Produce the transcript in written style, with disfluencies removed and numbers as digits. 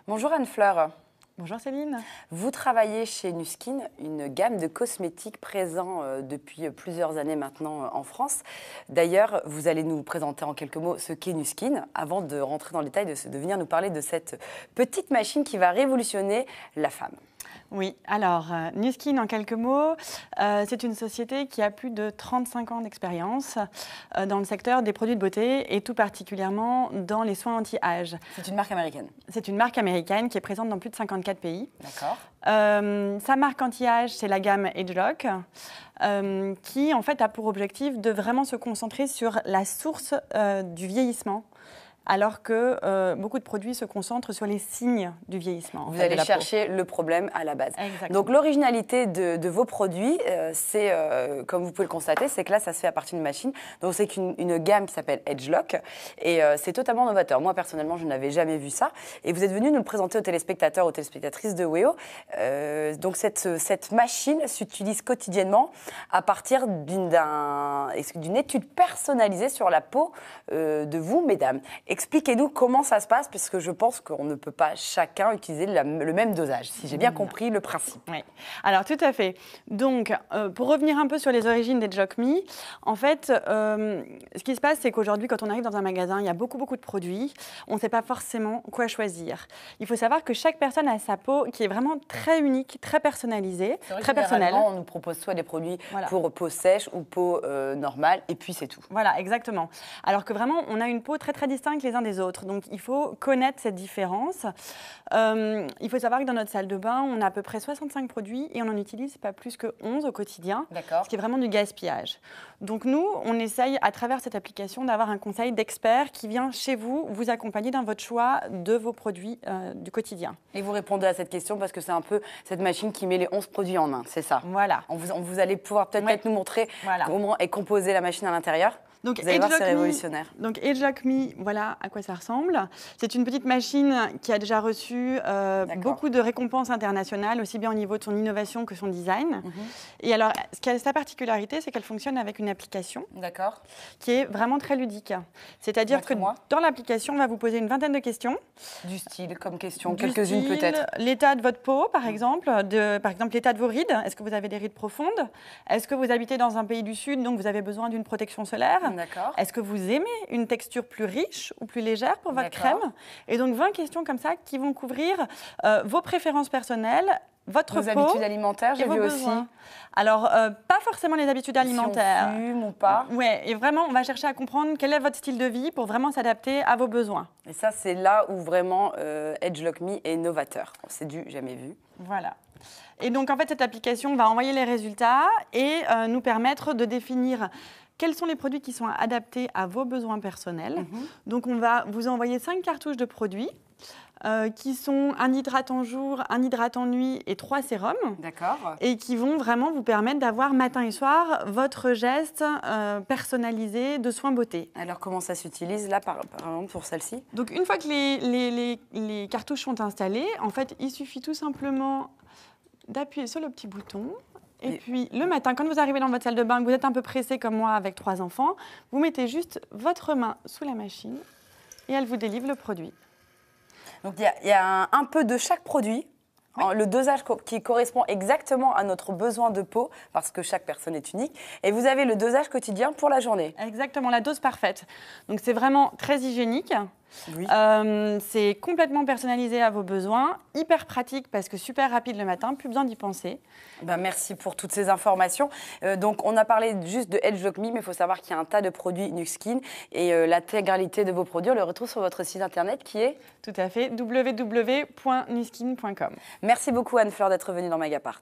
Bonjour Anne-Fleur. Bonjour Céline. Vous travaillez chez Nu Skin, une gamme de cosmétiques présents depuis plusieurs années maintenant en France. D'ailleurs, vous allez nous présenter en quelques mots ce qu'est Nu Skin avant de rentrer dans le détail, de venir nous parler de cette petite machine qui va révolutionner la femme. Oui, alors Nu Skin en quelques mots, c'est une société qui a plus de 35 ans d'expérience dans le secteur des produits de beauté et tout particulièrement dans les soins anti-âge. C'est une marque américaine. C'est une marque américaine qui est présente dans plus de 54 pays. D'accord. Sa marque anti-âge, c'est la gamme AgeLock, qui en fait a pour objectif de vraiment se concentrer sur la source du vieillissement. Alors que beaucoup de produits se concentrent sur les signes du vieillissement. Vous allez chercher le problème à la base. Exactement. Donc l'originalité de vos produits, c'est, comme vous pouvez le constater, c'est que là, ça se fait à partir d'une machine. Donc c'est une gamme qui s'appelle AgeLock et c'est totalement novateur. Moi, personnellement, je n'avais jamais vu ça. Et vous êtes venu nous le présenter aux téléspectateurs, aux téléspectatrices de WEO. Donc cette machine s'utilise quotidiennement à partir d'une étude personnalisée sur la peau de vous, mesdames. Expliquez-nous comment ça se passe, parce que je pense qu'on ne peut pas chacun utiliser le même dosage, si j'ai bien compris le principe. Oui, alors tout à fait. Donc, pour revenir un peu sur les origines d'AgeLock Me, en fait, ce qui se passe, c'est qu'aujourd'hui, quand on arrive dans un magasin, il y a beaucoup de produits. On ne sait pas forcément quoi choisir. Il faut savoir que chaque personne a sa peau qui est vraiment très unique, très personnalisée, très personnelle. On nous propose soit des produits pour peau sèche ou peau normale, et puis c'est tout. Voilà, exactement. Alors que vraiment, on a une peau très distincte les uns des autres. Donc, il faut connaître cette différence. Il faut savoir que dans notre salle de bain, on a à peu près 65 produits et on n'en utilise pas plus que 11 au quotidien, ce qui est vraiment du gaspillage. Donc, nous, on essaye à travers cette application d'avoir un conseil d'expert qui vient chez vous, vous accompagner dans votre choix de vos produits du quotidien. Et vous répondez à cette question parce que c'est un peu cette machine qui met les 11 produits en un, c'est ça? Voilà. Vous allez pouvoir peut-être nous montrer comment est composée la machine à l'intérieur. Donc, vous allez voir, c'est révolutionnaire. Donc, AgeLock Me, voilà à quoi ça ressemble. C'est une petite machine qui a déjà reçu beaucoup de récompenses internationales, aussi bien au niveau de son innovation que son design. Et alors, ce qui a sa particularité, c'est qu'elle fonctionne avec une application qui est vraiment très ludique. C'est-à-dire que dans l'application, on va vous poser une vingtaine de questions. Du style, comme question, quelques-unes peut-être. L'état de votre peau, par exemple. Par exemple, l'état de vos rides. Est-ce que vous avez des rides profondes? Est-ce que vous habitez dans un pays du Sud, donc vous avez besoin d'une protection solaire? Est-ce que vous aimez une texture plus riche ou plus légère pour votre crème? Et donc 20 questions comme ça qui vont couvrir vos préférences personnelles, votre peau, vos habitudes alimentaires, j'ai vu aussi. Alors, pas forcément les habitudes alimentaires. Si on fume ou pas. Oui, et vraiment, on va chercher à comprendre quel est votre style de vie pour vraiment s'adapter à vos besoins. Et ça, c'est là où vraiment AgeLock Me est novateur. C'est du jamais vu. Voilà. Et donc, en fait, cette application va envoyer les résultats et nous permettre de définir quels sont les produits qui sont adaptés à vos besoins personnels. Donc, on va vous envoyer 5 cartouches de produits qui sont un hydratant jour, un hydratant nuit et 3 sérums. Et qui vont vraiment vous permettre d'avoir matin et soir votre geste personnalisé de soins beauté. Alors, comment ça s'utilise là, par exemple, pour celle-ci? Donc, une fois que les cartouches sont installées, en fait, il suffit tout simplement d'appuyer sur le petit bouton. Et puis, le matin, quand vous arrivez dans votre salle de bain, que vous êtes un peu pressé comme moi avec 3 enfants, vous mettez juste votre main sous la machine et elle vous délivre le produit. Donc, il y a un peu de chaque produit. Le dosage qui correspond exactement à notre besoin de peau, parce que chaque personne est unique. Et vous avez le dosage quotidien pour la journée. Exactement, la dose parfaite. Donc, c'est vraiment très hygiénique. C'est complètement personnalisé à vos besoins, hyper pratique parce que super rapide le matin, plus besoin d'y penser. Merci pour toutes ces informations. Donc, on a parlé juste de AgeLock Me, mais il faut savoir qu'il y a un tas de produits Nu Skin et l'intégralité de vos produits, on le retrouve sur votre site internet qui est tout à fait www.nuskin.com. Merci beaucoup Anne-Fleur d'être venue dans Mediapart.